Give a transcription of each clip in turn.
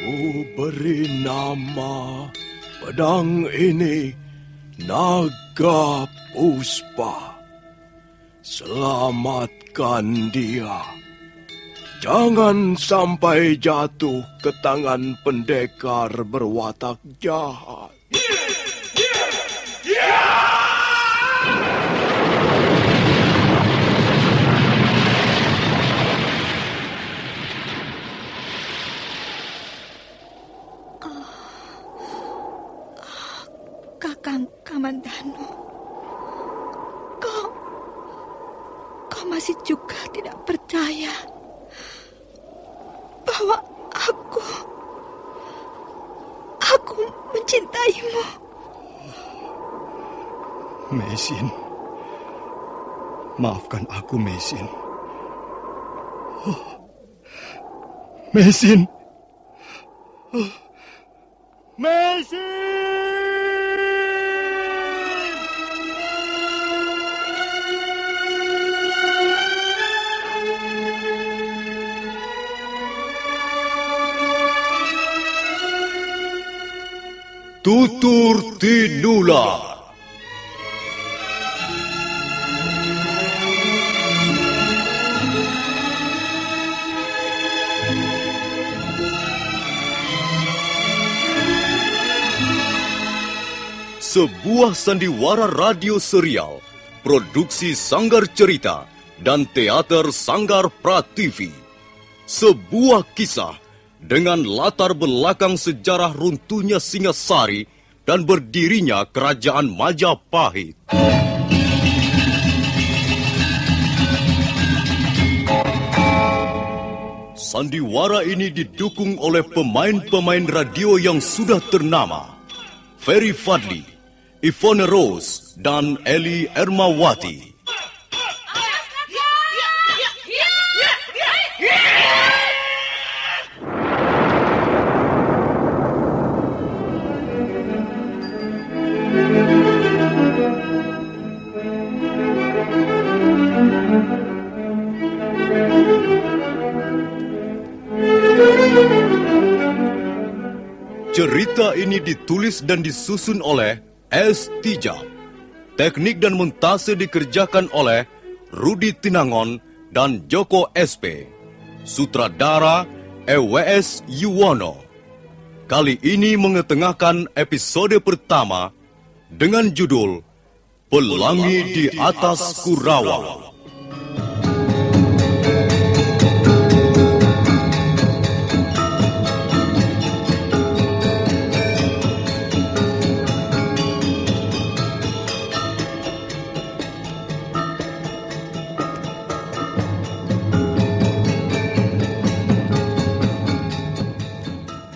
Ku beri nama pedang ini Naga Puspa. Selamatkan dia. Jangan sampai jatuh ke tangan pendekar berwatak jahat. Kakang Kamandanu, kau masih juga tidak percaya bahwa aku mencintaimu. Mesin, maafkan aku, Mesin. Mesin. Mesin! Tutur Tinular. Sebuah sandiwara radio serial, produksi Sanggar Cerita dan Teater Sanggar Prativi. Sebuah kisah dengan latar belakang sejarah runtuhnya Singasari dan berdirinya Kerajaan Majapahit. Sandiwara ini didukung oleh pemain-pemain radio yang sudah ternama. Ferry Fadli, Ivone Rose, dan Eli Ermawati. Cerita ini ditulis dan disusun oleh S. Tijab. Teknik dan montase dikerjakan oleh Rudi Tinangon dan Joko SP. Sutradara EWS Yuwono. Kali ini mengetengahkan episode pertama dengan judul Pelangi di Atas Kurawa.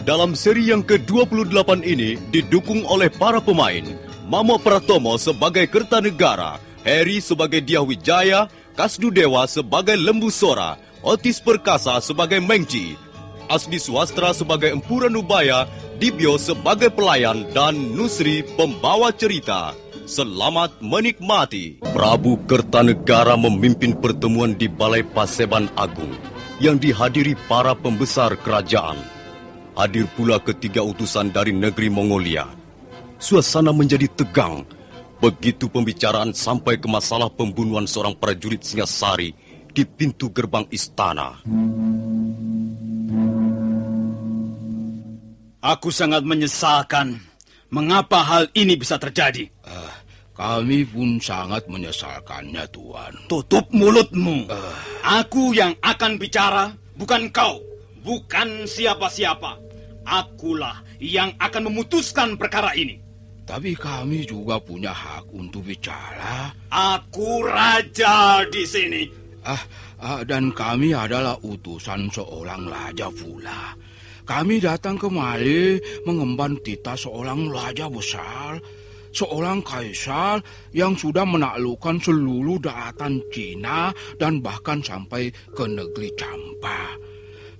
Dalam seri yang ke-28 ini didukung oleh para pemain Mamo Pratomo sebagai Kertanegara, Heri sebagai Diahwijaya, Kasdu Dewa sebagai Lembu Sora, Otis Perkasa sebagai Mengci, Asdi Swastra sebagai Empu Ranubaya, Dibyo sebagai pelayan, dan Nusri pembawa cerita. Selamat menikmati. Prabu Kertanegara memimpin pertemuan di Balai Paseban Agung yang dihadiri para pembesar kerajaan. Hadir pula ketiga utusan dari negeri Mongolia. Suasana menjadi tegang begitu pembicaraan sampai ke masalah pembunuhan seorang prajurit Singasari di pintu gerbang istana. Aku sangat menyesalkan mengapa hal ini bisa terjadi. Kami pun sangat menyesalkannya, Tuan. Tutup mulutmu. Aku yang akan bicara, bukan kau. Bukan siapa-siapa. Akulah yang akan memutuskan perkara ini. Tapi kami juga punya hak untuk bicara. Aku raja di sini. Dan kami adalah utusan seorang raja pula. Kami datang kemari mengemban titah seorang raja besar, seorang kaisar yang sudah menaklukkan seluruh daratan Cina dan bahkan sampai ke negeri Campa.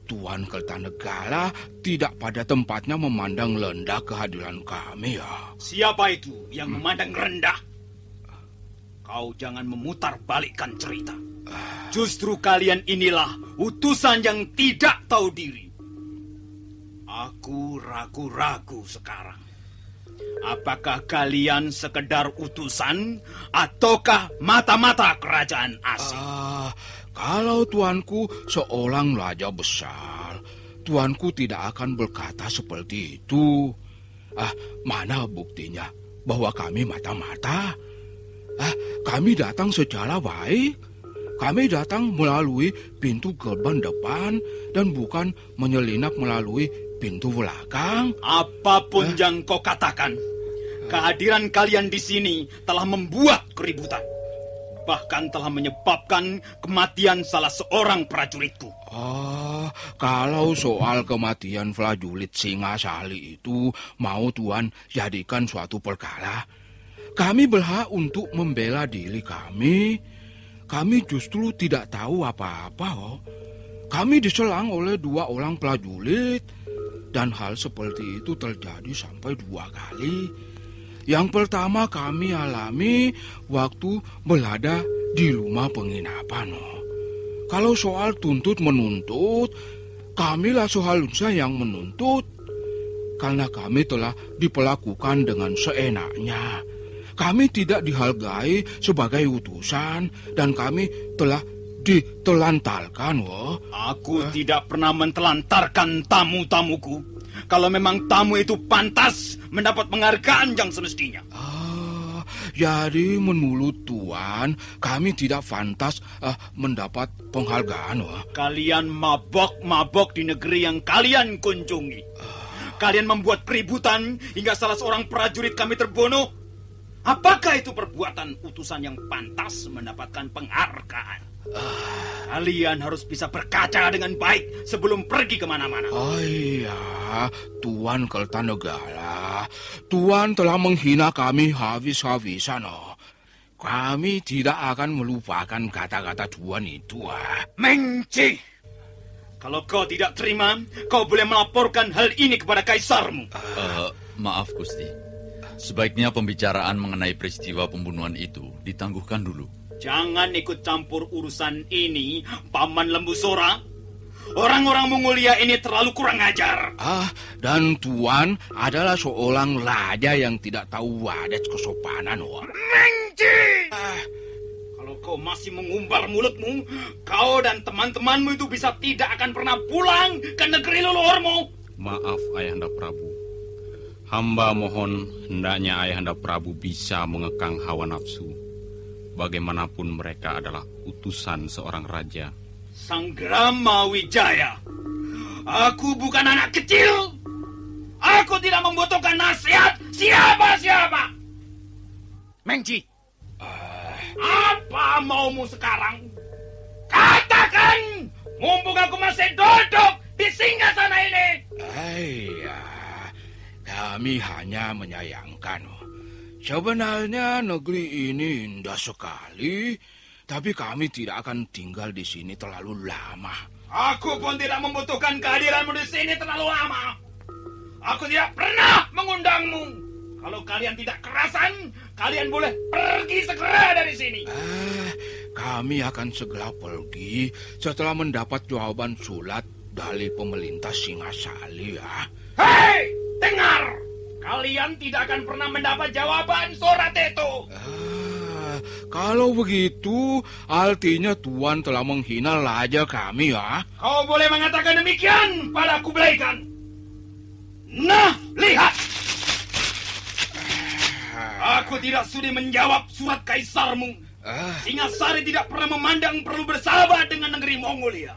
Tuan Kertanegara tidak pada tempatnya memandang rendah kehadiran kami, ya. Siapa itu yang memandang rendah? Kau jangan memutar balikkan cerita. Justru kalian inilah utusan yang tidak tahu diri. Aku ragu-ragu sekarang. Apakah kalian sekedar utusan ataukah mata-mata kerajaan asing? Kalau tuanku seorang raja besar, tuanku tidak akan berkata seperti itu. Mana buktinya bahwa kami mata-mata? Kami datang secara baik. Kami datang melalui pintu gerbang depan dan bukan menyelinap melalui pintu belakang. Apapun yang kau katakan, kehadiran kalian di sini telah membuat keributan. Bahkan telah menyebabkan kematian salah seorang prajuritku. Kalau soal kematian prajurit Singasari itu mau Tuan jadikan suatu perkara, kami berhak untuk membela diri kami. Kami justru tidak tahu apa-apa. Kami diserang oleh 2 orang prajurit. Dan hal seperti itu terjadi sampai 2 kali. Yang pertama kami alami waktu berada di rumah penginapan. Kalau soal tuntut-menuntut, kamilah seharusnya yang menuntut. Karena kami telah diperlakukan dengan seenaknya. Kami tidak dihargai sebagai utusan dan kami telah ditelantarkan. Aku tidak pernah mentelantarkan tamu-tamuku. Kalau memang tamu itu pantas mendapat penghargaan yang semestinya. Jadi menurut Tuan, kami tidak pantas mendapat penghargaan. Kalian mabok-mabok di negeri yang kalian kunjungi. Kalian membuat keributan hingga salah seorang prajurit kami terbunuh. Apakah itu perbuatan utusan yang pantas mendapatkan penghargaan? Kalian harus bisa berkaca dengan baik sebelum pergi kemana-mana. Iya, Tuan Kertanegara. Tuan telah menghina kami habis-habisan. Kami tidak akan melupakan kata-kata Tuan itu. Mengci! Kalau kau tidak terima, kau boleh melaporkan hal ini kepada kaisarmu. Maaf, Gusti. Sebaiknya pembicaraan mengenai peristiwa pembunuhan itu ditangguhkan dulu. Jangan ikut campur urusan ini, Paman Lembu Sora. Orang-orang Mongolia ini terlalu kurang ajar. Dan Tuan adalah seorang raja yang tidak tahu wadas kesopanan. Mengci! Kalau kau masih mengumbar mulutmu, kau dan teman-temanmu itu bisa tidak akan pernah pulang ke negeri leluhurmu. Maaf, Ayahanda Prabu. Hamba mohon hendaknya Ayahanda Prabu bisa mengekang hawa nafsu. Bagaimanapun mereka adalah utusan seorang raja. Sanggrama Wijaya, aku bukan anak kecil. Aku tidak membutuhkan nasihat siapa-siapa. Mengci, apa maumu sekarang? Katakan, mumpung aku masih duduk di singgasana ini. Kami hanya menyayangkan. Sebenarnya negeri ini indah sekali, tapi kami tidak akan tinggal di sini terlalu lama. Aku pun tidak membutuhkan kehadiranmu di sini terlalu lama. Aku tidak pernah mengundangmu. Kalau kalian tidak kerasan, kalian boleh pergi segera dari sini. Kami akan segera pergi setelah mendapat jawaban surat dari pemerintah Singasari. Hei, dengar! Kalian tidak akan pernah mendapat jawaban surat itu. Kalau begitu, artinya Tuan telah menghina raja kami, Kau boleh mengatakan demikian pada Kublai Khan. Nah, lihat. Aku tidak sudi menjawab surat kaisarmu. Singasari tidak pernah memandang perlu bersahabat dengan negeri Mongolia.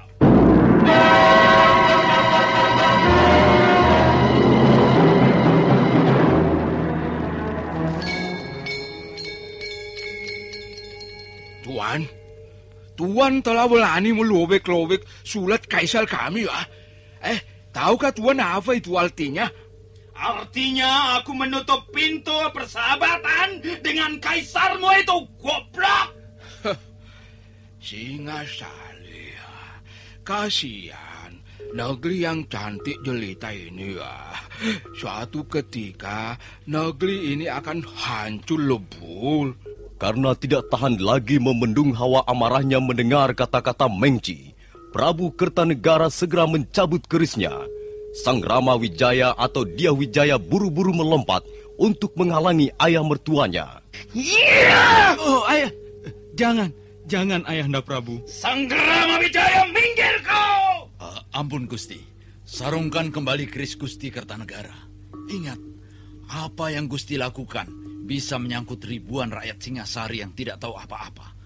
Tuan telah berani melobek-lobek surat kaisar kami, tahukah Tuan apa itu artinya? Artinya aku menutup pintu persahabatan dengan kaisarmu itu, goblok! Singasari, kasihan negeri yang cantik jelita ini. Suatu ketika negeri ini akan hancur lebur. Karena tidak tahan lagi membendung hawa amarahnya mendengar kata-kata Mengci, Prabu Kertanegara segera mencabut kerisnya. Sang Rama Wijaya atau Dyah Wijaya buru-buru melompat untuk menghalangi ayah mertuanya. Oh, ayah. Jangan Ayahanda Prabu. Sang Rama Wijaya, minggir kau! Ampun Gusti, sarungkan kembali keris Gusti Kertanegara. Ingat, apa yang Gusti lakukan bisa menyangkut ribuan rakyat Singasari yang tidak tahu apa-apa.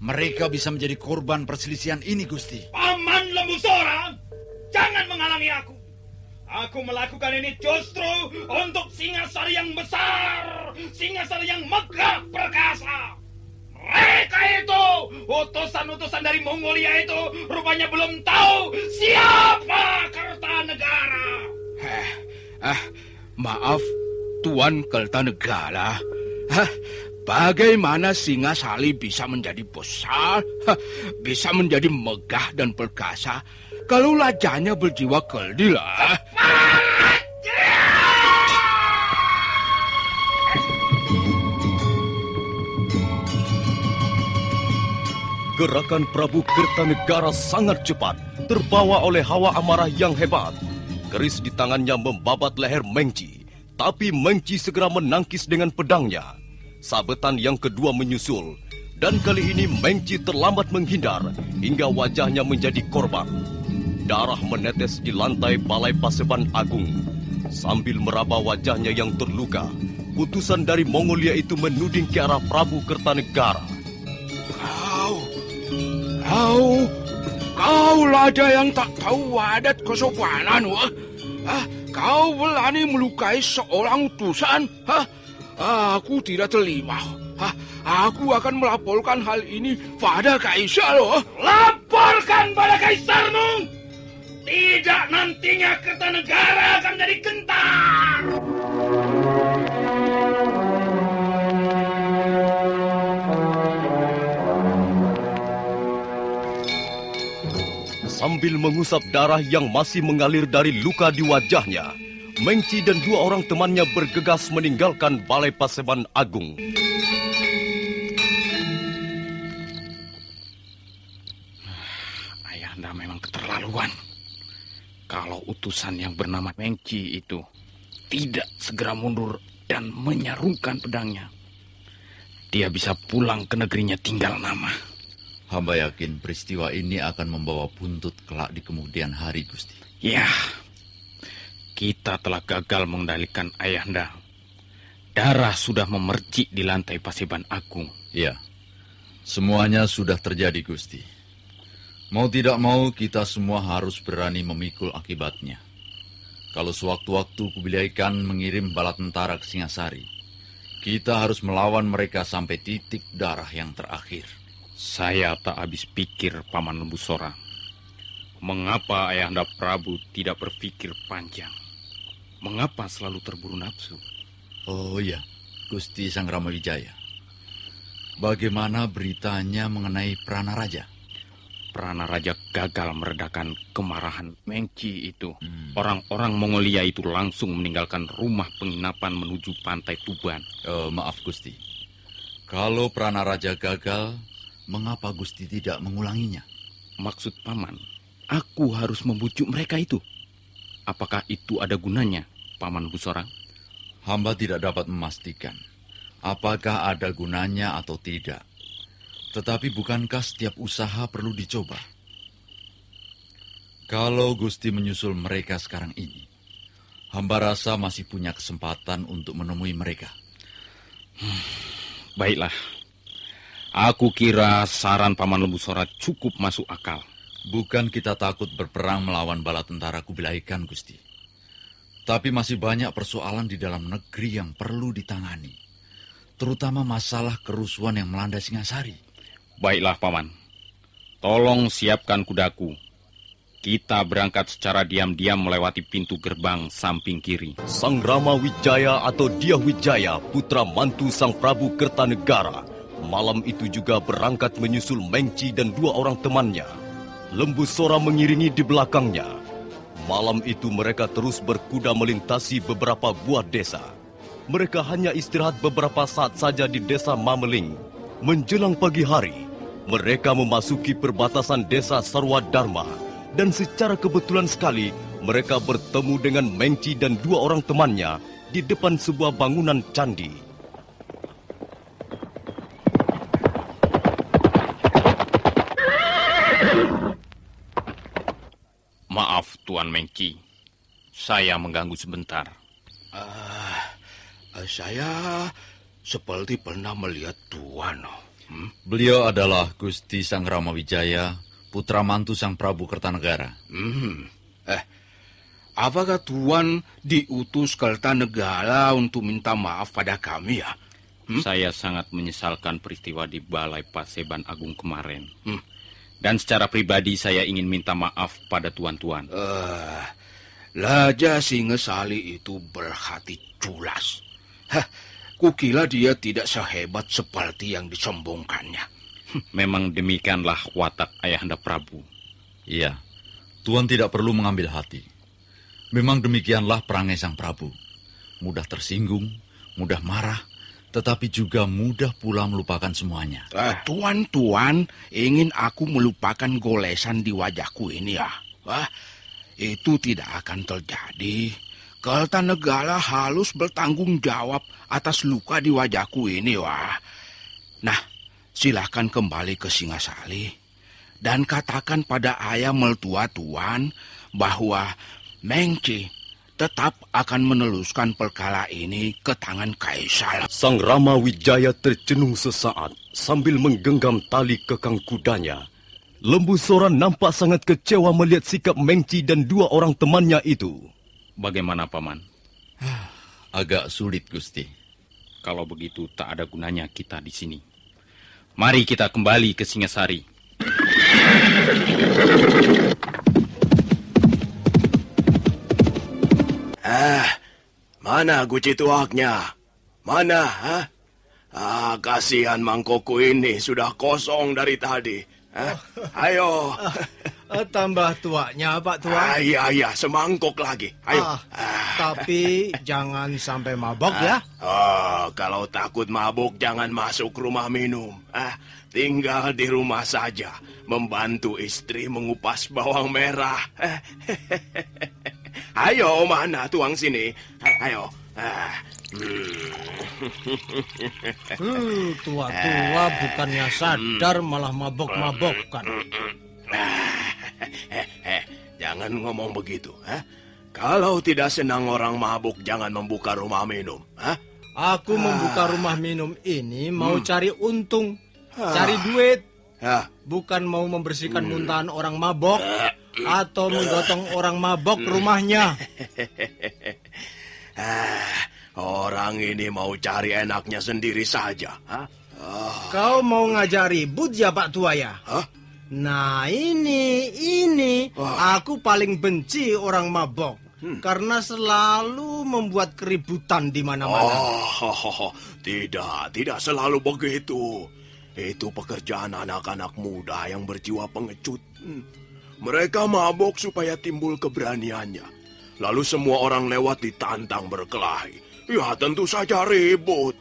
Mereka bisa menjadi korban perselisihan ini, Gusti. Paman Lembusora, jangan menghalangi aku. Aku melakukan ini justru untuk Singasari yang besar, Singasari yang megah perkasa. Mereka itu, utusan-utusan dari Mongolia itu, rupanya belum tahu siapa Kertanegara. Maaf, Tuan Kertanegara. Bagaimana Singasari bisa menjadi besar, bisa menjadi megah dan perkasa, kalau rajanya berjiwa kerdil? Gerakan Prabu Kertanegara sangat cepat, terbawa oleh hawa amarah yang hebat. Keris di tangannya membabat leher Mengci, tapi Mengci segera menangkis dengan pedangnya. Sabetan yang kedua menyusul, dan kali ini Mengci terlambat menghindar hingga wajahnya menjadi korban. Darah menetes di lantai Balai Paseban Agung. Sambil meraba wajahnya yang terluka, utusan dari Mongolia itu menuding ke arah Prabu Kertanegara. Kau raja yang tak tahu adat kesopanan, wah. Kau berani melukai seorang utusan? Aku tidak terima. Aku akan melaporkan hal ini pada Kaisar. Laporkan pada Kaisarmu. Tidak, nantinya Kertanegara akan jadi gentar. Sambil mengusap darah yang masih mengalir dari luka di wajahnya, Mengci dan dua orang temannya bergegas meninggalkan Balai Paseban Agung. Ayahanda memang keterlaluan. Kalau utusan yang bernama Mengci itu tidak segera mundur dan menyarungkan pedangnya, dia bisa pulang ke negerinya tinggal nama. Hamba yakin peristiwa ini akan membawa buntut kelak di kemudian hari, Gusti. Ya, kita telah gagal mengendalikan Ayahanda. Darah sudah memercik di lantai Paseban Agung. Ya, semuanya sudah terjadi, Gusti. Mau tidak mau, kita semua harus berani memikul akibatnya. Kalau sewaktu-waktu Kubilaikan mengirim bala tentara ke Singasari, kita harus melawan mereka sampai titik darah yang terakhir. Saya tak habis pikir, Paman Lembusora. Mengapa Ayahanda Prabu tidak berpikir panjang? Mengapa selalu terburu nafsu? Oh iya, Gusti Sang Rama Wijaya. Bagaimana beritanya mengenai Pranaraja? Pranaraja gagal meredakan kemarahan Mengci itu. Orang-orang Mongolia itu langsung meninggalkan rumah penginapan menuju pantai Tuban. Maaf, Gusti. Kalau Pranaraja gagal, mengapa Gusti tidak mengulanginya? Maksud Paman, aku harus membujuk mereka itu. Apakah itu ada gunanya, Paman Busora? Hamba tidak dapat memastikan apakah ada gunanya atau tidak. Tetapi bukankah setiap usaha perlu dicoba? Kalau Gusti menyusul mereka sekarang ini, hamba rasa masih punya kesempatan untuk menemui mereka. Baiklah. Aku kira saran Paman Lembusora cukup masuk akal. Bukan kita takut berperang melawan bala tentara Kubilaikan, Gusti. Tapi masih banyak persoalan di dalam negeri yang perlu ditangani. Terutama masalah kerusuhan yang melanda Singasari. Baiklah, Paman. Tolong siapkan kudaku. Kita berangkat secara diam-diam melewati pintu gerbang samping kiri. Sang Rama Wijaya atau Dyah Wijaya, putra mantu Sang Prabu Kertanegara, malam itu juga berangkat menyusul Mengci dan dua orang temannya. Lembusora mengiringi di belakangnya. Malam itu mereka terus berkuda melintasi beberapa buah desa. Mereka hanya istirahat beberapa saat saja di desa Mameling. Menjelang pagi hari, mereka memasuki perbatasan desa Sarwadharma. Dan secara kebetulan sekali, mereka bertemu dengan Mengci dan dua orang temannya di depan sebuah bangunan candi. Maaf, Tuan Mengci. Saya mengganggu sebentar. Saya seperti pernah melihat Tuan. Beliau adalah Gusti Sang Ramawijaya, putra mantu Sang Prabu Kertanegara. Apakah Tuan diutus Kertanegara untuk minta maaf pada kami ya? Saya sangat menyesalkan peristiwa di Balai Paseban Agung kemarin. Dan secara pribadi saya ingin minta maaf pada tuan-tuan. Raja Singasari itu berhati culas. Kukira dia tidak sehebat seperti yang disombongkannya. Memang demikianlah watak Ayahanda Prabu. Iya, Tuan tidak perlu mengambil hati. Memang demikianlah perangai Sang Prabu. Mudah tersinggung, mudah marah, tetapi juga mudah pula melupakan semuanya. Tuan-tuan ingin aku melupakan golesan di wajahku ini ya? Itu tidak akan terjadi. Kertanegara harus bertanggung jawab atas luka di wajahku ini, wah. Nah, silakan kembali ke Singasari dan katakan pada ayah mertua Tuan bahwa Mengci tetap akan meneruskan perkara ini ke tangan Kaisar. Sang Ramawijaya tercenung sesaat sambil menggenggam tali kekang kudanya. Lembu Sora nampak sangat kecewa melihat sikap Mengci dan dua orang temannya itu. Bagaimana, Paman? Agak sulit, Gusti. Kalau begitu tak ada gunanya kita di sini. Mari kita kembali ke Singasari. Mana guci tuaknya? Mana, kasihan mangkokku ini sudah kosong dari tadi. Ayo. Tambah tuanya, Pak Tua. Iya, semangkok lagi. Ayo. Tapi jangan sampai mabok ya. Kalau takut mabuk jangan masuk rumah minum. Tinggal di rumah saja, membantu istri mengupas bawang merah. Ayo, mana tuang sini? Ayo. Tua-tua bukannya sadar malah mabok-mabokkan. Jangan ngomong begitu. Kalau tidak senang orang mabuk, jangan membuka rumah minum. Aku membuka rumah minum ini mau cari untung, cari duit. Bukan mau membersihkan muntahan orang mabok atau menggotong orang mabok rumahnya. Orang ini mau cari enaknya sendiri saja. Kau mau ngajak ribut ya, Pak Tua ya? Nah ini aku paling benci orang mabok karena selalu membuat keributan di mana-mana. Tidak selalu begitu. Itu pekerjaan anak-anak muda yang berjiwa pengecut. Mereka mabok supaya timbul keberaniannya. Lalu semua orang lewat ditantang berkelahi. Ya tentu saja ribut.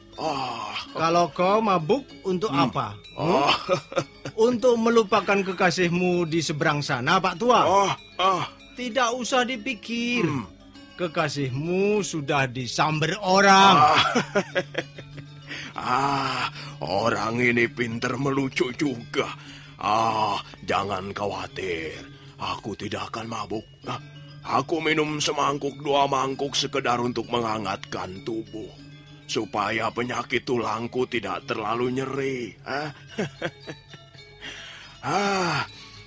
Kalau kau mabuk untuk apa? Untuk melupakan kekasihmu di seberang sana, Pak Tua? Tidak usah dipikir. Kekasihmu sudah disamber orang. Orang ini pintar melucu juga. Jangan khawatir. Aku tidak akan mabuk. Aku minum semangkuk 2 mangkuk sekedar untuk menghangatkan tubuh. Supaya penyakit tulangku tidak terlalu nyeri.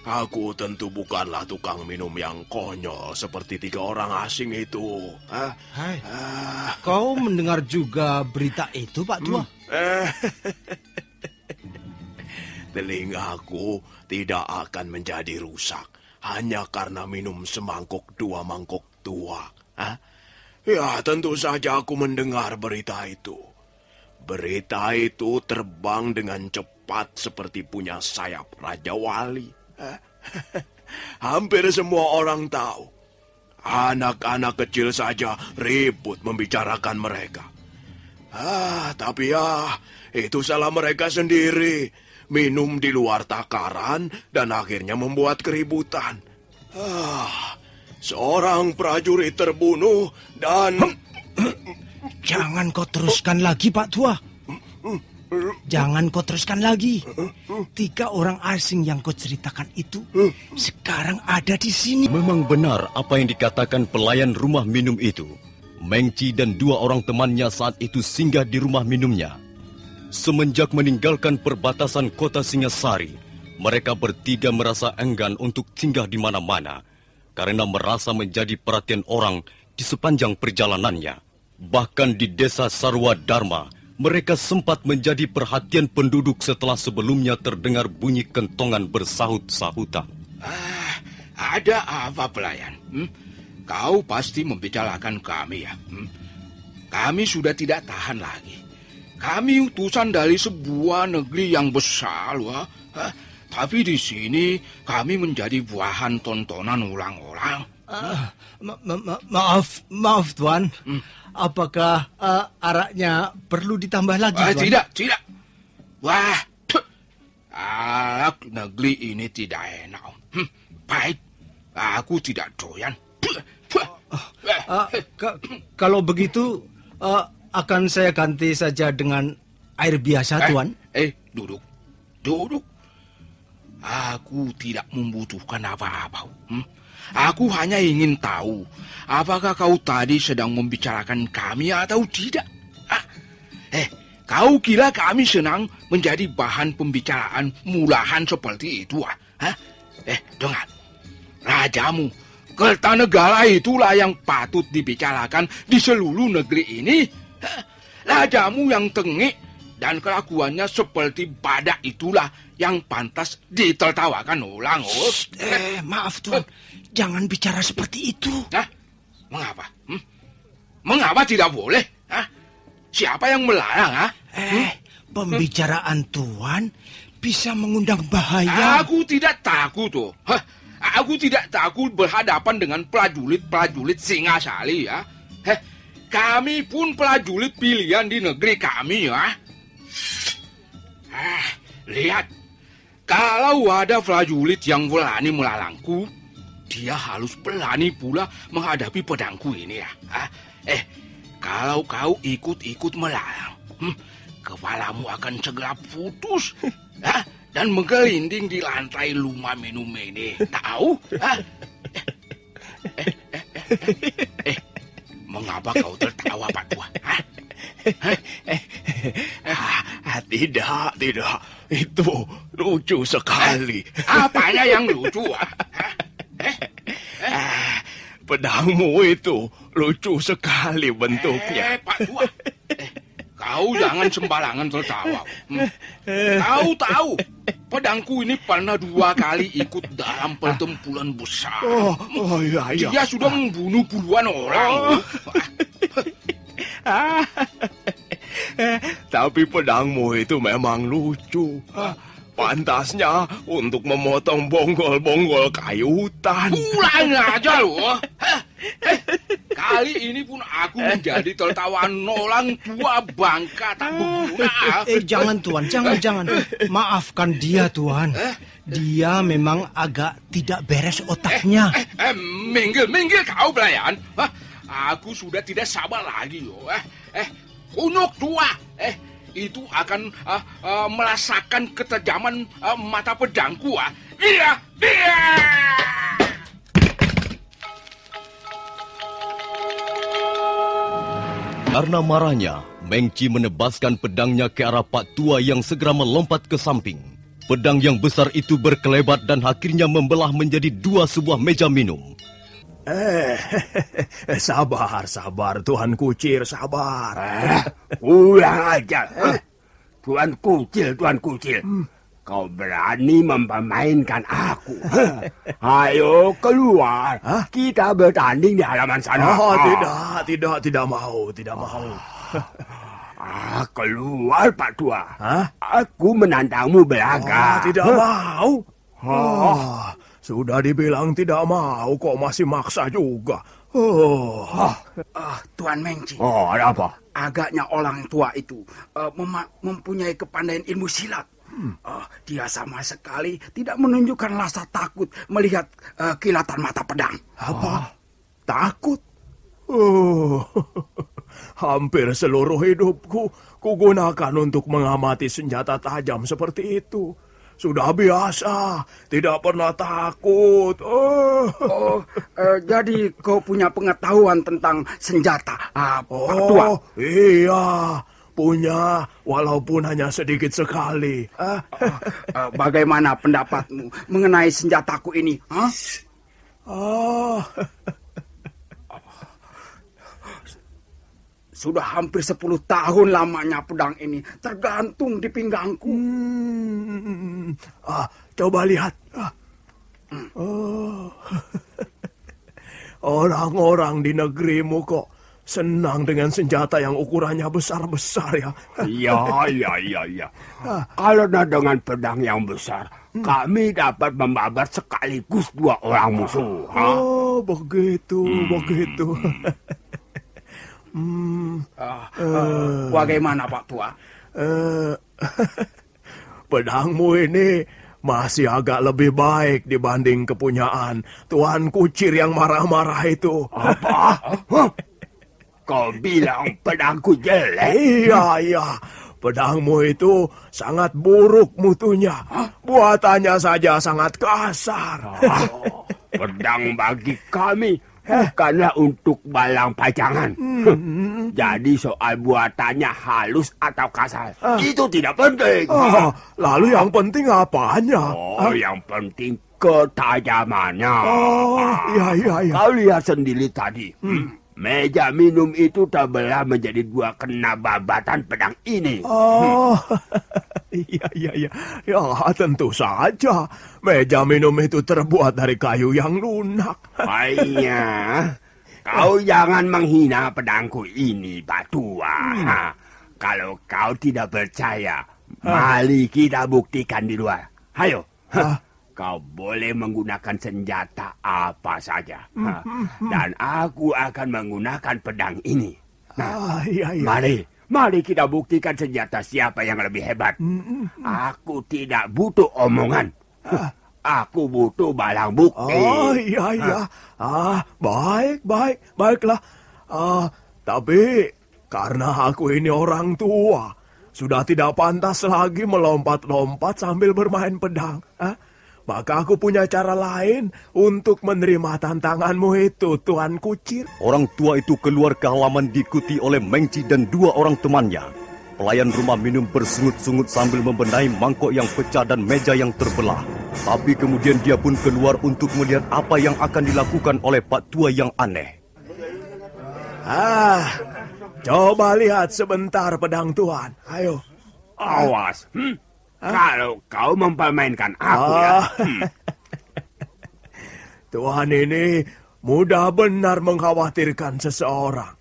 Aku tentu bukanlah tukang minum yang konyol seperti 3 orang asing itu. Kau mendengar juga berita itu, Pak Tua? Telingaku tidak akan menjadi rusak hanya karena minum semangkuk 2 mangkok tua. Ya, tentu saja aku mendengar berita itu. Berita itu terbang dengan cepat seperti punya sayap Raja Wali. Hampir semua orang tahu. Anak-anak kecil saja ribut membicarakan mereka. Tapi itu salah mereka sendiri. Minum di luar takaran dan akhirnya membuat keributan. seorang prajurit terbunuh dan... Jangan kau teruskan lagi, Pak Tua. Jangan kau teruskan lagi. 3 orang asing yang kau ceritakan itu sekarang ada di sini. Memang benar apa yang dikatakan pelayan rumah minum itu. Mengci dan 2 orang temannya saat itu singgah di rumah minumnya. Semenjak meninggalkan perbatasan kota Singasari, mereka bertiga merasa enggan untuk singgah di mana-mana karena merasa menjadi perhatian orang di sepanjang perjalanannya. Bahkan di desa Sarwa Dharma, mereka sempat menjadi perhatian penduduk setelah sebelumnya terdengar bunyi kentongan bersahut-sahutan. Ada apa, pelayan? Kau pasti membicarakan kami, ya? Kami sudah tidak tahan lagi. Kami utusan dari sebuah negeri yang besar, wah. Tapi di sini kami menjadi bahan tontonan orang-orang. Maaf, Tuan. Apakah araknya perlu ditambah lagi, Tuan? Tidak. Wah, arak negeri ini tidak enak. Baik, aku tidak doyan. Kalau begitu, akan saya ganti saja dengan air biasa, Tuan. Duduk. Aku tidak membutuhkan apa-apa. Aku hanya ingin tahu, apakah kau tadi sedang membicarakan kami atau tidak? Kau kira kami senang menjadi bahan pembicaraan murahan seperti itu? Dengar, rajamu, Kertanegara itulah yang patut dibicarakan di seluruh negeri ini. Rajamu yang tengik dan kelakuannya seperti badak itulah yang pantas ditertawakan orang. Maaf, Tuan. Jangan bicara seperti itu. Mengapa? Mengapa tidak boleh? Siapa yang melarang? Pembicaraan Tuan bisa mengundang bahaya. Aku tidak takut, tuh. Aku tidak takut berhadapan dengan prajurit-prajurit Singasari, ya. Kami pun prajurit pilihan di negeri kami, ya. Lihat, kalau ada prajurit yang berani melarangku, dia harus berani pula menghadapi pedangku ini, ya. Kalau kau ikut-ikut melarang, kepalamu akan segera putus, dan menggelinding di lantai rumah minum ini. Tahu? Mengapa kau tertawa, Pak Tua? Tidak. Itu lucu sekali. Apanya yang lucu? Pedangmu itu lucu sekali bentuknya. Pak Tua, kau jangan sembarangan tertawa. Kau tahu, pedangku ini pernah 2 kali ikut dalam pertempuran besar. Iya. Dia sudah membunuh puluhan orang. Tapi pedangmu itu memang lucu. Pantasnya untuk memotong bonggol-bonggol kayu hutan. Kurang aja loh. Kali ini pun aku menjadi tertawaan orang tua bangka tak berguna. Jangan, Tuan. Jangan. Maafkan dia, Tuan. Dia memang agak tidak beres otaknya. Minggir kau, pelayan. Aku sudah tidak sabar lagi, yo. Kunyuk tua. Itu akan merasakan ketajaman mata pedangku. Dia. Karena marahnya, Mengci menebaskan pedangnya ke arah Pak Tua yang segera melompat ke samping. Pedang yang besar itu berkelebat dan akhirnya membelah menjadi 2 sebuah meja minum. Sabar, Tuan Kucir, sabar. Kurang ajar. Tuan Kucil. Kau berani mempermainkan aku. Ayo keluar. Kita bertanding di halaman sana. Tidak mau. Keluar, Pak Tua. Aku menantangmu berlaga. Tidak mau. Sudah dibilang tidak mau, kok masih maksa juga. Tuan Mengci. Ada apa? Agaknya orang tua itu mempunyai kepandaian ilmu silat. Dia sama sekali tidak menunjukkan rasa takut melihat kilatan mata pedang. Apa? Takut? Oh, hampir seluruh hidupku kugunakan untuk mengamati senjata tajam seperti itu. Sudah biasa, tidak pernah takut. Jadi kau punya pengetahuan tentang senjata, Pak Tua? Iya, punya, walaupun hanya sedikit sekali. Bagaimana pendapatmu mengenai senjataku ini? Sudah hampir 10 tahun lamanya pedang ini tergantung di pinggangku. Coba lihat. Orang-orang di negerimu kok senang dengan senjata yang ukurannya besar-besar ya. Iya. Karena dengan pedang yang besar, kami dapat membabat sekaligus 2 orang musuh. Begitu. Bagaimana Pak Tua? Pedangmu ini masih agak lebih baik dibanding kepunyaan Tuan Kucir yang marah-marah itu. Apa? Kau bilang pedangku jelek? Iya. Pedangmu itu sangat buruk mutunya. Buatannya saja sangat kasar. Pedang bagi kami bukanlah untuk balang pajangan. Jadi soal buatannya halus atau kasar, itu tidak penting. Lalu yang penting apanya? Yang penting ketajamannya. Iya. Kau lihat sendiri tadi. Meja minum itu terbelah menjadi 2 kena babatan pedang ini. Iya. Ya, tentu saja. Meja minum itu terbuat dari kayu yang lunak. Baiknya, kau jangan menghina pedangku ini, Pak Tua. Kalau kau tidak percaya, mari kita buktikan di luar. Hayo. Kau boleh menggunakan senjata apa saja. Dan aku akan menggunakan pedang ini. Nah, iya. Mari kita buktikan senjata siapa yang lebih hebat. Aku tidak butuh omongan. Aku butuh balang bukti. Iya. Baiklah. Tapi karena aku ini orang tua, sudah tidak pantas lagi melompat-lompat sambil bermain pedang. Maka aku punya cara lain untuk menerima tantanganmu itu, Tuan Kucir. Orang tua itu keluar ke halaman diikuti oleh Mengci dan 2 orang temannya. Pelayan rumah minum bersungut-sungut sambil membenahi mangkok yang pecah dan meja yang terbelah. Tapi kemudian dia pun keluar untuk melihat apa yang akan dilakukan oleh Pak Tua yang aneh. Coba lihat sebentar pedang Tuan. Ayo. Awas. Kalau kau mempermainkan aku ya. Tuhan ini mudah benar mengkhawatirkan seseorang.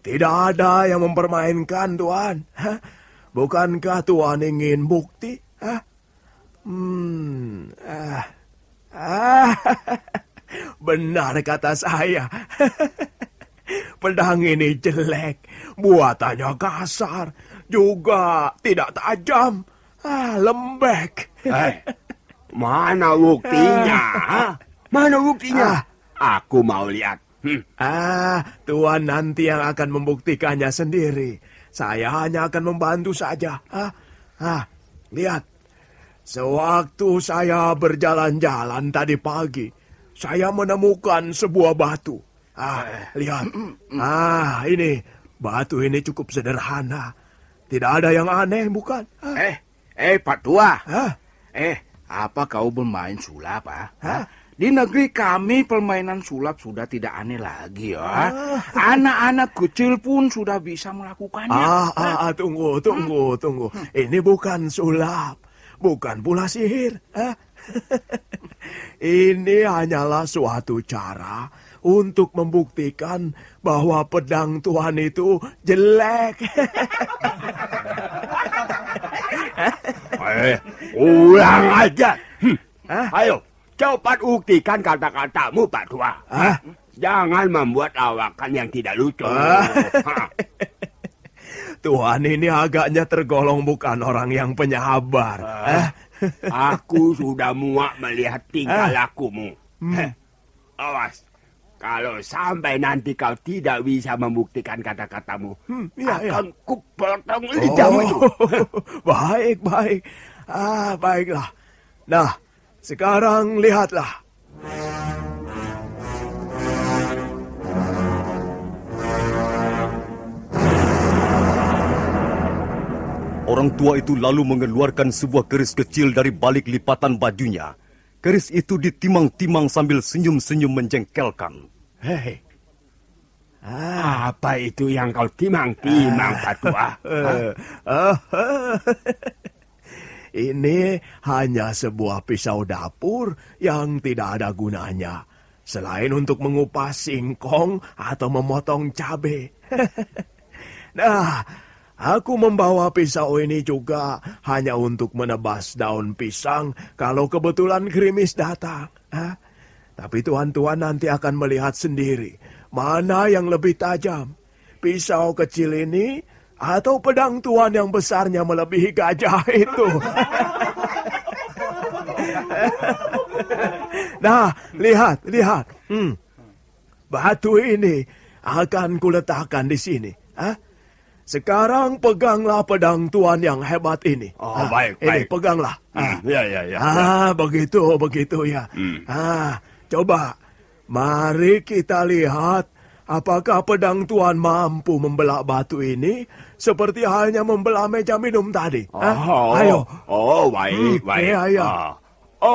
Tidak ada yang mempermainkan Tuhan. Bukankah Tuhan ingin bukti? Benar kata saya. Pedang ini jelek, buatannya kasar, juga tidak tajam. Lembek. Mana buktinya? Mana buktinya? Aku mau lihat. Tuan nanti yang akan membuktikannya sendiri. Saya hanya akan membantu saja. Lihat. Sewaktu saya berjalan-jalan tadi pagi, saya menemukan sebuah batu. Lihat. Ini. Batu ini cukup sederhana. Tidak ada yang aneh, bukan? Pak Tua. Apa kau bermain sulap, Di negeri kami permainan sulap sudah tidak aneh lagi, ya. Anak-anak kecil pun sudah bisa melakukannya. Tunggu. Ini bukan sulap, bukan pula sihir. Ini hanyalah suatu cara untuk membuktikan bahwa pedang Tuhan itu jelek. Ulang aja. Ayo, cepat buktikan kata-katamu, Pak Tua. Jangan membuat lawakan yang tidak lucu. Tuan ini agaknya tergolong bukan orang yang penyabar. Aku sudah muak melihat tingkah lakumu. Awas, kalau sampai nanti kau tidak bisa membuktikan kata-katamu, akan kupotong lidahmu itu. Baik. Baiklah. Nah, sekarang lihatlah. Orang tua itu lalu mengeluarkan sebuah keris kecil dari balik lipatan bajunya. Keris itu ditimang-timang sambil senyum-senyum menjengkelkan. Hei, apa itu yang kau timang-timang, Pak Tua? Ini hanya sebuah pisau dapur yang tidak ada gunanya, selain untuk mengupas singkong atau memotong cabai. Nah, aku membawa pisau ini juga hanya untuk menebas daun pisang kalau kebetulan gerimis datang. Tapi tuan-tuan nanti akan melihat sendiri mana yang lebih tajam. Pisau kecil ini atau pedang tuan yang besarnya melebihi gajah itu. Nah, lihat. Batu ini akan kuletakkan di sini. Sekarang peganglah pedang tuan yang hebat ini. Baik. Ini peganglah. Ya. Begitu ya. Coba, mari kita lihat apakah pedang tuan mampu membelah batu ini seperti halnya membelah meja minum tadi. Ayo. Baik. Iya.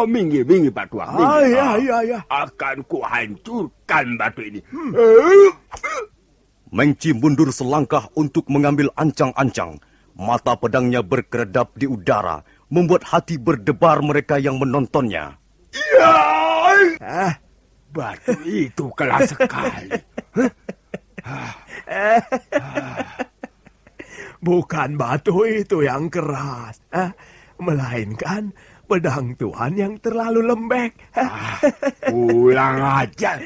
Minggir Pak Tua. Iya. Akan kuhancurkan batu ini. Mengci mundur selangkah untuk mengambil ancang-ancang. Mata pedangnya berkeredap di udara, membuat hati berdebar mereka yang menontonnya. Batu itu kelas sekali. Bukan batu itu yang keras, melainkan pedang tuan yang terlalu lembek. Pulang aja.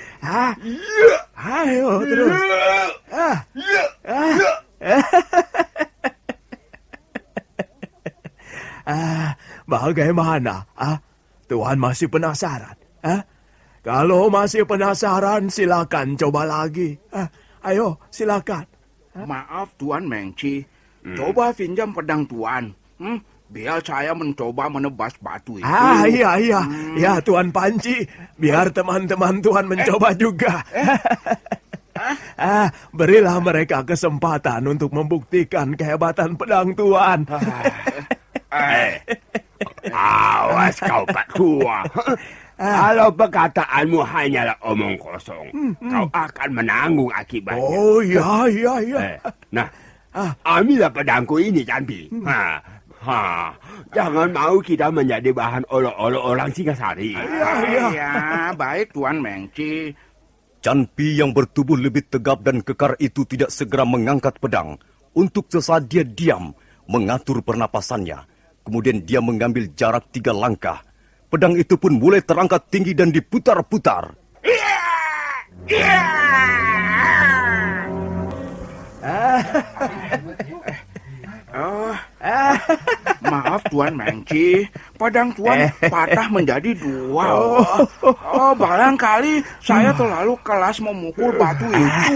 Ayo terus. Bagaimana? Tuan masih penasaran? Kalau masih penasaran, silakan coba lagi. Ayo, silakan. Maaf Tuan Mengci, coba pinjam pedang Tuan. Biar saya mencoba menebas batu itu. Iya. Ya, Tuan Panci. Biar teman-teman Tuan mencoba juga. Berilah mereka kesempatan untuk membuktikan kehebatan pedang Tuan. Awas kau, Pak Tua. Kalau perkataanmu hanyalah omong kosong, kau akan menanggung akibatnya. Oh, iya. Nah, ambillah pedangku ini, Canpi. Jangan mau kita menjadi bahan olok-olok orang Singasari. Iya, baik Tuan Mengci. Canpi yang bertubuh lebih tegap dan kekar itu tidak segera mengangkat pedang. Untuk sesaat dia diam, mengatur pernapasannya. Kemudian dia mengambil jarak 3 langkah. Pedang itu pun mulai terangkat tinggi dan diputar-putar. Maaf Tuan Mengci, pedang Tuan patah menjadi 2. Barangkali saya terlalu keras memukul batu itu.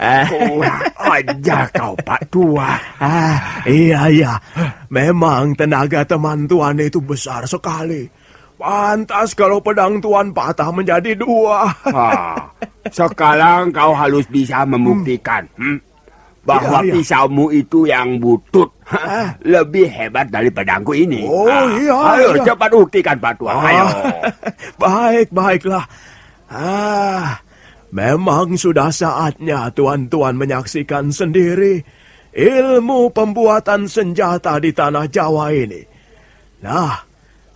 Kurang ajar kau, Pak Tua. Iya. Memang tenaga teman Tuan itu besar sekali. Pantas kalau pedang Tuan patah menjadi 2. Sekarang kau harus bisa membuktikan bahwa pisaumu itu yang butut lebih hebat dari pedangku ini. Ayo cepat buktikan, Pak Tua. Ayo. Baiklah. Memang sudah saatnya tuan-tuan menyaksikan sendiri ilmu pembuatan senjata di tanah Jawa ini. Nah,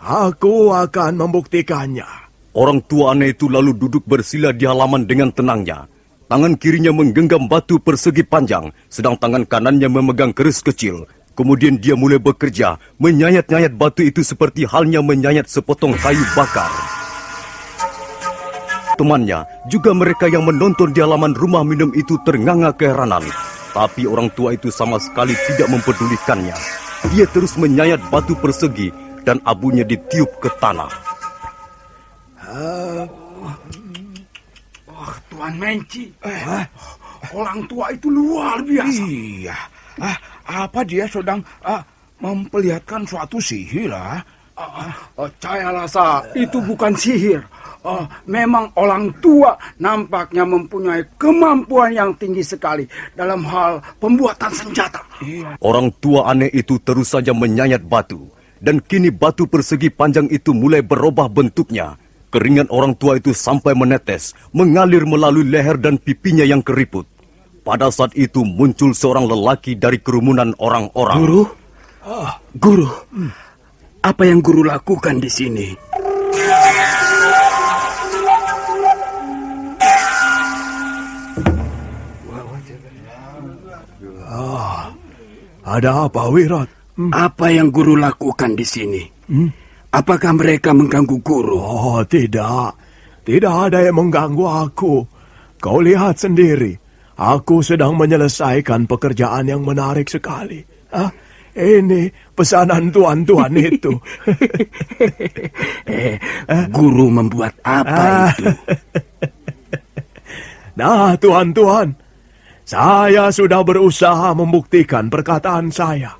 aku akan membuktikannya. Orang tua aneh itu lalu duduk bersila di halaman dengan tenangnya. Tangan kirinya menggenggam batu persegi panjang, sedang tangan kanannya memegang keris kecil. Kemudian dia mulai bekerja, menyayat-nyayat batu itu seperti halnya menyayat sepotong kayu bakar. temannya, juga mereka yang menonton di halaman rumah minum itu ternganga keheranan. Tapi orang tua itu sama sekali tidak mempedulikannya. Dia terus menyayat batu persegi dan abunya ditiup ke tanah. Tuan Menci, orang tua itu luar biasa. Iya, apa dia sedang memperlihatkan suatu sihir? Saya rasa itu bukan sihir. Memang orang tua nampaknya mempunyai kemampuan yang tinggi sekali dalam hal pembuatan senjata. Orang tua aneh itu terus saja menyayat batu. Dan kini batu persegi panjang itu mulai berubah bentuknya. Keringat orang tua itu sampai menetes, mengalir melalui leher dan pipinya yang keriput. Pada saat itu muncul seorang lelaki dari kerumunan orang-orang. Guru, apa yang guru lakukan di sini? Ada apa, Wirat? Apa yang guru lakukan di sini? Apakah mereka mengganggu guru? Oh, tidak. Tidak ada yang mengganggu aku. Kau lihat sendiri. Aku sedang menyelesaikan pekerjaan yang menarik sekali. Ini pesanan tuan-tuan itu. Guru membuat apa itu? Nah, tuan-tuan. Saya sudah berusaha membuktikan perkataan saya.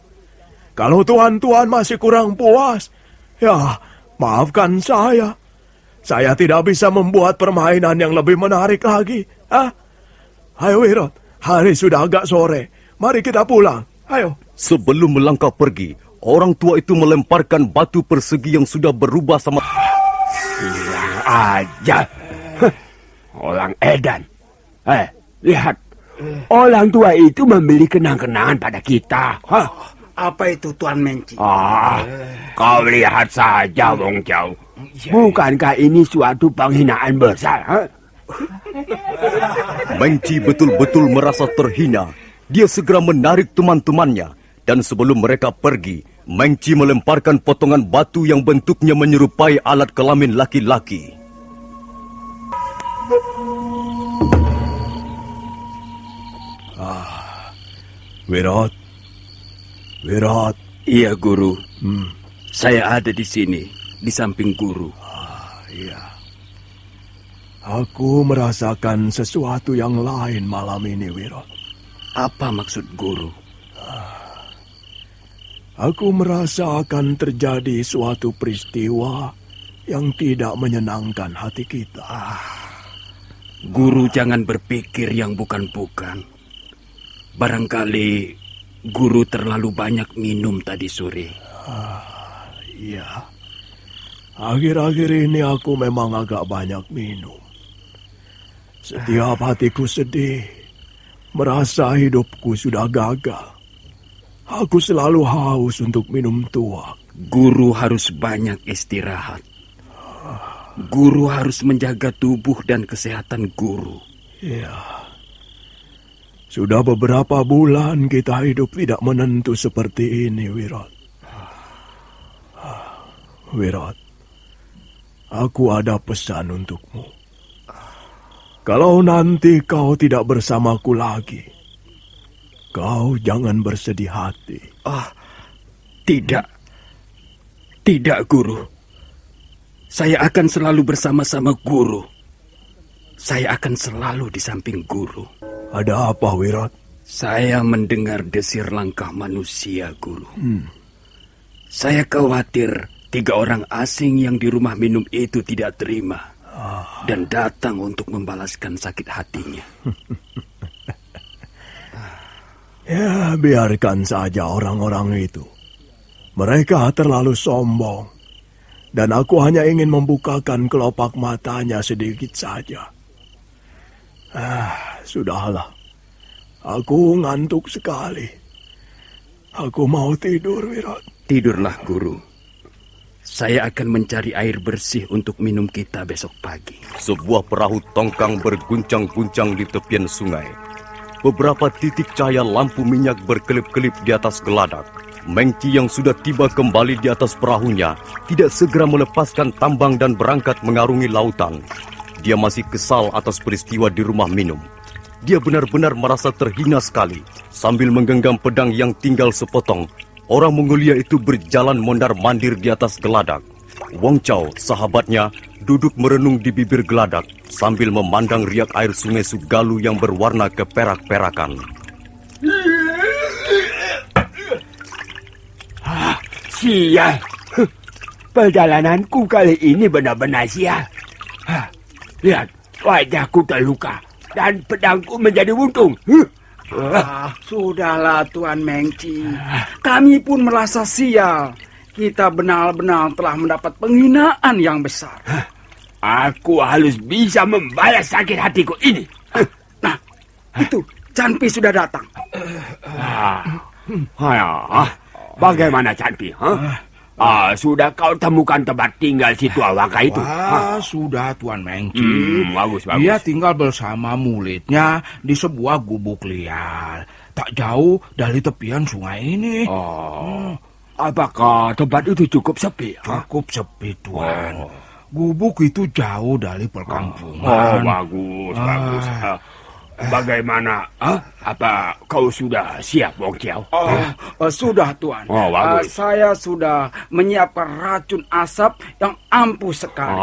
Kalau tuan-tuan masih kurang puas, ya, maafkan saya. Saya tidak bisa membuat permainan yang lebih menarik lagi. Ayo, Wirot. Hari sudah agak sore. Mari kita pulang. Ayo. Sebelum melangkah pergi, orang tua itu melemparkan batu persegi yang sudah berubah sama... Hilang aja. Orang edan. Lihat. Orang tua itu membeli kenang-kenangan pada kita. Apa itu, Tuan Menci? Kau lihat saja, Wong Jauh. Bukankah ini suatu penghinaan besar? Menci betul-betul merasa terhina. Dia segera menarik teman-temannya. Dan sebelum mereka pergi, Menci melemparkan potongan batu yang bentuknya menyerupai alat kelamin laki-laki. Wirot. Iya, Guru. Saya ada di sini, di samping Guru. Iya. Aku merasakan sesuatu yang lain malam ini, Wirot. Apa maksud Guru? Aku merasa akan terjadi suatu peristiwa yang tidak menyenangkan hati kita. Guru jangan berpikir yang bukan-bukan. Barangkali Guru terlalu banyak minum tadi sore. Iya. Akhir-akhir ini aku memang agak banyak minum. Setiap hatiku sedih, merasa hidupku sudah gagal. Aku selalu haus untuk minum tuak. Guru harus banyak istirahat. Guru harus menjaga tubuh dan kesehatan Guru. Iya. Sudah beberapa bulan kita hidup tidak menentu seperti ini, Wirot. Wirot, aku ada pesan untukmu. Kalau nanti kau tidak bersamaku lagi, kau jangan bersedih hati. Tidak. Tidak, Guru. Saya akan selalu bersama-sama Guru. Saya akan selalu di samping Guru. Ada apa, Wirot? Saya mendengar desir langkah manusia, Guru. Saya khawatir 3 orang asing yang di rumah minum itu tidak terima dan datang untuk membalaskan sakit hatinya. Ya, biarkan saja orang-orang itu. Mereka terlalu sombong. Dan aku hanya ingin membukakan kelopak matanya sedikit saja. Sudahlah. Aku ngantuk sekali. Aku mau tidur, Wirot. Tidurlah, Guru. Saya akan mencari air bersih untuk minum kita besok pagi. Sebuah perahu tongkang berguncang-guncang di tepian sungai. Beberapa titik cahaya lampu minyak berkelip-kelip di atas geladak. Mengci yang sudah tiba kembali di atas perahunya tidak segera melepaskan tambang dan berangkat mengarungi lautan. Dia masih kesal atas peristiwa di rumah minum. Dia benar-benar merasa terhina sekali. Sambil menggenggam pedang yang tinggal sepotong, orang Mongolia itu berjalan mondar-mandir di atas geladak. Wong Chow, sahabatnya, duduk merenung di bibir geladak sambil memandang riak air sungai Sugalu yang berwarna keperak-perakan. Sial. Perjalananku kali ini benar-benar sial. Lihat, wajahku terluka dan pedangku menjadi buntung. Sudahlah Tuan Mengci. Kami pun merasa sial. Kita benar-benar telah mendapat penghinaan yang besar. Aku harus bisa membalas sakit hatiku ini. Nah, itu Canpi sudah datang. Bagaimana Canpi? Sudah kau temukan tempat tinggal si tua waka itu? Sudah Tuan Mengci. Bagus. Dia tinggal bersama mulitnya di sebuah gubuk liar, tak jauh dari tepian sungai ini. Apakah tempat itu cukup sepi? Cukup sepi, Tuan. Gubuk itu jauh dari perkampungan. Bagus. Bagaimana? Apa kau sudah siap, Wong Chow? Sudah, Tuan. Bagus. Saya sudah menyiapkan racun asap yang ampuh sekali.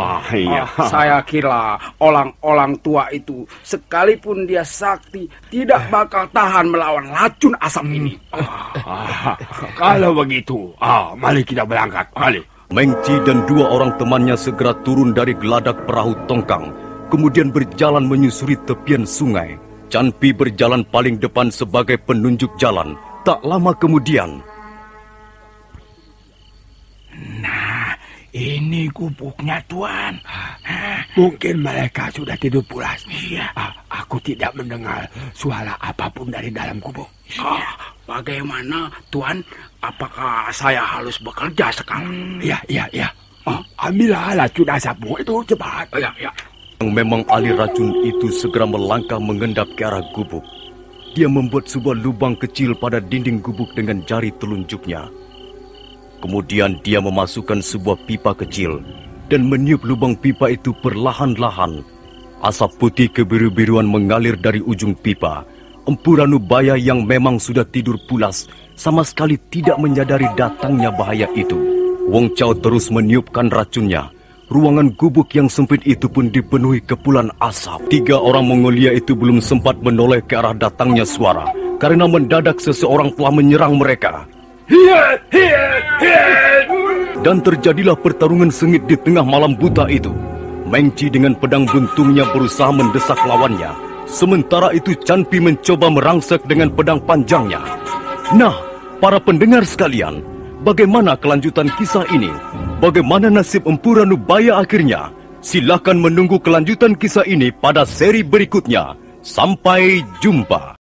Saya kira orang-orang tua itu, sekalipun dia sakti, tidak bakal tahan melawan racun asap ini. Kalau begitu, mari kita berangkat. Mari. Mengci dan dua orang temannya segera turun dari geladak perahu tongkang, kemudian berjalan menyusuri tepian sungai. Canpi berjalan paling depan sebagai penunjuk jalan. Tak lama kemudian, nah, ini gubuknya, Tuan. Mungkin mereka sudah tidur pulas. Aku tidak mendengar suara apapun dari dalam gubuk. Bagaimana, Tuan? Apakah saya harus bekerja sekarang? Ya. Ambillah racun asapmu itu cepat. Ya. yang memang ahli racun itu segera melangkah mengendap ke arah gubuk. Dia membuat sebuah lubang kecil pada dinding gubuk dengan jari telunjuknya. Kemudian dia memasukkan sebuah pipa kecil dan meniup lubang pipa itu perlahan-lahan. Asap putih kebiru-biruan mengalir dari ujung pipa. Empu Ranubaya yang memang sudah tidur pulas sama sekali tidak menyadari datangnya bahaya itu. Wong Chow terus meniupkan racunnya. Ruangan gubuk yang sempit itu pun dipenuhi kepulan asap. 3 orang Mongolia itu belum sempat menoleh ke arah datangnya suara, karena mendadak seseorang telah menyerang mereka. Dan terjadilah pertarungan sengit di tengah malam buta itu. Mengci dengan pedang buntungnya berusaha mendesak lawannya. Sementara itu Canpi mencoba merangsek dengan pedang panjangnya. Nah, para pendengar sekalian, bagaimana kelanjutan kisah ini? Bagaimana nasib Empu Ranubaya akhirnya? Silakan menunggu kelanjutan kisah ini pada seri berikutnya. Sampai jumpa.